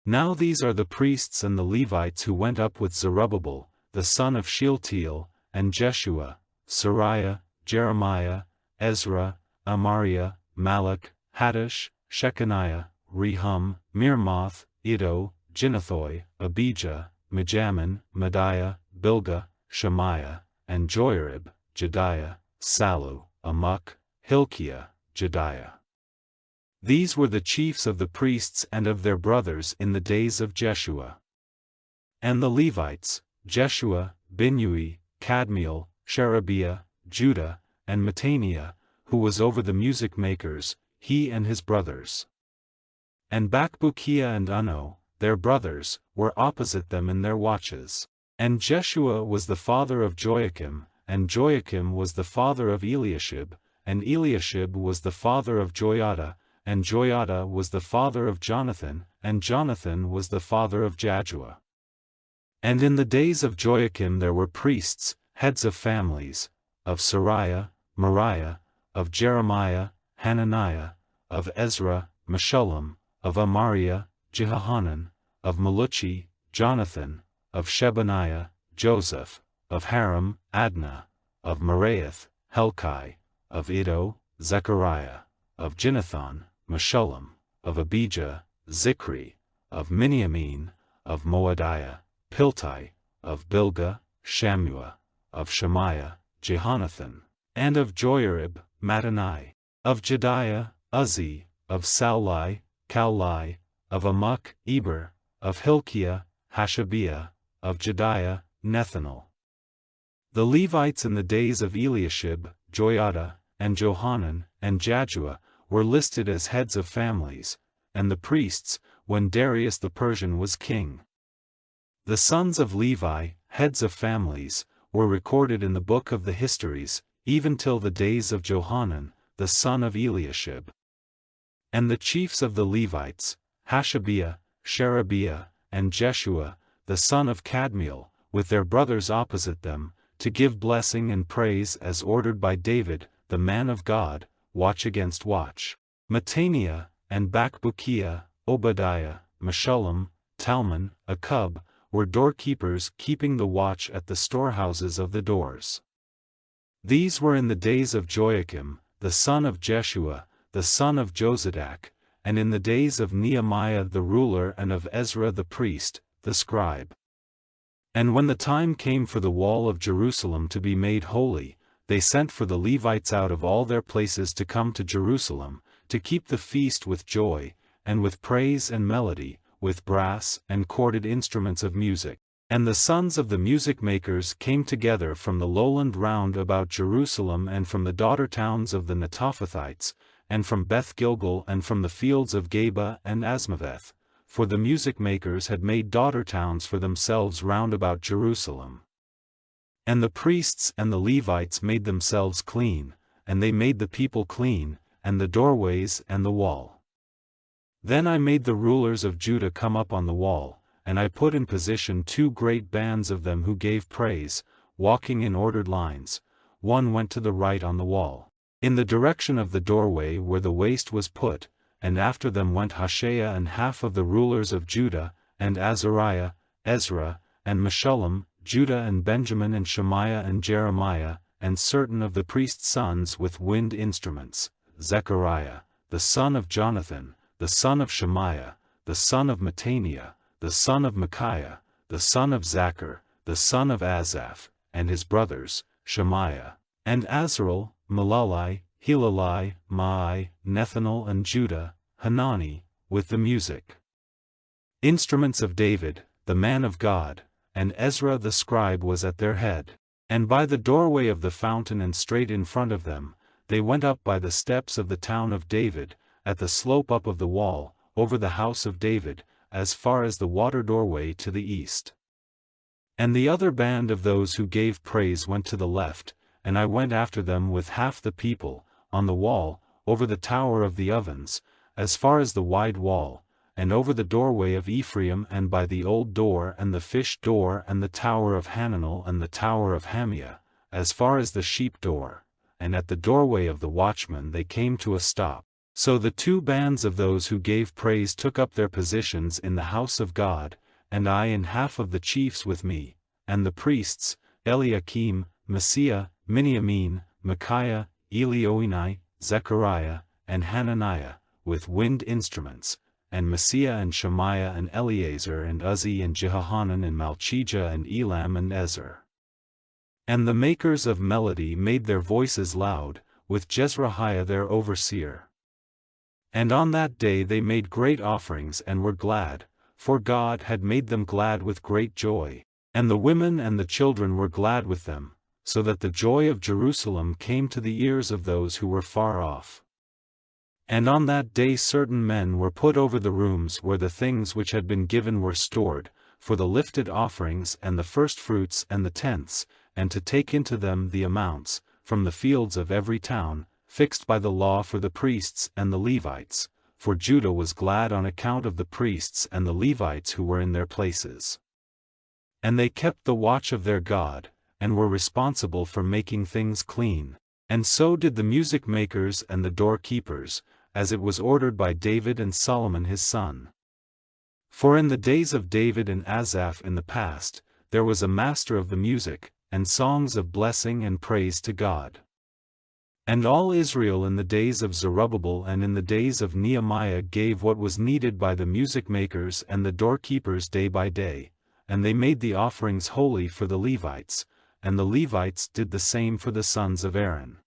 Now these are the priests and the Levites who went up with Zerubbabel, the son of Shealtiel, and Jeshua, Sariah, Jeremiah, Ezra, Amariah, Malach, Hattush, Shechaniah, Rehum, Mirmoth, Iddo, Ginnethoi, Abijah, Mijamin, Mediah, Bilgah, Shemaiah, and Joiarib, Jediah, Sallu, Amok, Hilkiah, Jediah. These were the chiefs of the priests and of their brothers in the days of Jeshua. And the Levites, Jeshua, Binnui, Kadmiel, Sherebiah, Judah, and Mattaniah, who was over the music makers, he and his brothers. And Bakbukiah and Unno, their brothers, were opposite them in their watches. And Jeshua was the father of Joachim, and Joachim was the father of Eliashib, and Eliashib was the father of Joiada, and Joiada was the father of Jonathan, and Jonathan was the father of Jaddua. And in the days of Joachim there were priests, heads of families, of Sariah, Moriah, of Jeremiah, Hananiah, of Ezra, Meshullam, of Amariah, Jehohanan, of Maluchi, Jonathan, of Shebaniah, Joseph, of Haram, Adnah, of Meraioth, Helkai, of Iddo, Zechariah, of Ginnethon, Meshullam, of Abijah, Zichri, of Miniamin, of Moadiah, Piltai, of Bilgah, Shammua, of Shemaiah, Jehonathan, and of Joiarib, Mattani, of Jediah, Uzzi, of Saulai, Kaulai, of Amok, Eber, of Hilkiah, Hashabiah, of Jediah, Nethanel. The Levites in the days of Eliashib, Joiada, and Johanan, and Jaddua, were listed as heads of families, and the priests, when Darius the Persian was king. The sons of Levi, heads of families, were recorded in the book of the histories, even till the days of Johanan, the son of Eliashib. And the chiefs of the Levites, Hashabiah, Sherebiah, and Jeshua, the son of Kadmiel, with their brothers opposite them, to give blessing and praise as ordered by David, the man of God, watch against watch. Mattaniah, and Bakbukiah, Obadiah, Meshullam, Talmon, Akub, were doorkeepers keeping the watch at the storehouses of the doors. These were in the days of Joachim, the son of Jeshua, the son of Josadak, and in the days of Nehemiah the ruler and of Ezra the priest, the scribe. And when the time came for the wall of Jerusalem to be made holy, they sent for the Levites out of all their places to come to Jerusalem, to keep the feast with joy, and with praise and melody, with brass and corded instruments of music. And the sons of the music makers came together from the lowland round about Jerusalem and from the daughter towns of the Netophathites, and from Beth Gilgal and from the fields of Geba and Asmaveth, for the music makers had made daughter towns for themselves round about Jerusalem. And the priests and the Levites made themselves clean, and they made the people clean, and the doorways and the wall. Then I made the rulers of Judah come up on the wall, and I put in position 2 great bands of them who gave praise, walking in ordered lines. One went to the right on the wall, in the direction of the doorway where the waist was put, and after them went Hoshea and half of the rulers of Judah, and Azariah, Ezra, and Meshullam, Judah and Benjamin and Shemaiah and Jeremiah, and certain of the priests' sons with wind instruments, Zechariah, the son of Jonathan, the son of Shemaiah, the son of Mattaniah, the son of Micaiah, the son of Zachar, the son of Asaph, and his brothers, Shemaiah, and Azarel, Malalai, Hilalai, Maai, Nethanel and Judah, Hanani, with the music instruments of David, the man of God, and Ezra the scribe was at their head. And by the doorway of the fountain and straight in front of them, they went up by the steps of the town of David, at the slope up of the wall, over the house of David, as far as the water doorway to the east. And the other band of those who gave praise went to the left, and I went after them with half the people, on the wall, over the tower of the ovens, as far as the wide wall, and over the doorway of Ephraim and by the old door and the fish door and the tower of Hananel and the tower of Hamiah, as far as the sheep door, and at the doorway of the watchman they came to a stop. So the two bands of those who gave praise took up their positions in the house of God, and I and half of the chiefs with me, and the priests, Eliakim, Maaseiah, Miniamin, Micaiah, Elioenai, Zechariah, and Hananiah, with wind instruments, and Maaseiah and Shemaiah and Eleazar and Uzzi and Jehohanan and Malchijah and Elam and Ezer. And the makers of melody made their voices loud, with Jezrahiah their overseer. And on that day they made great offerings and were glad, for God had made them glad with great joy, and the women and the children were glad with them, so that the joy of Jerusalem came to the ears of those who were far off. And on that day certain men were put over the rooms where the things which had been given were stored, for the lifted offerings and the firstfruits and the tenths, and to take into them the amounts, from the fields of every town, fixed by the law for the priests and the Levites, for Judah was glad on account of the priests and the Levites who were in their places. And they kept the watch of their God, and were responsible for making things clean, and so did the music makers and the doorkeepers, as it was ordered by David and Solomon his son. For in the days of David and Asaph in the past, there was a master of the music, and songs of blessing and praise to God. And all Israel in the days of Zerubbabel and in the days of Nehemiah gave what was needed by the music makers and the doorkeepers day by day, and they made the offerings holy for the Levites, and the Levites did the same for the sons of Aaron.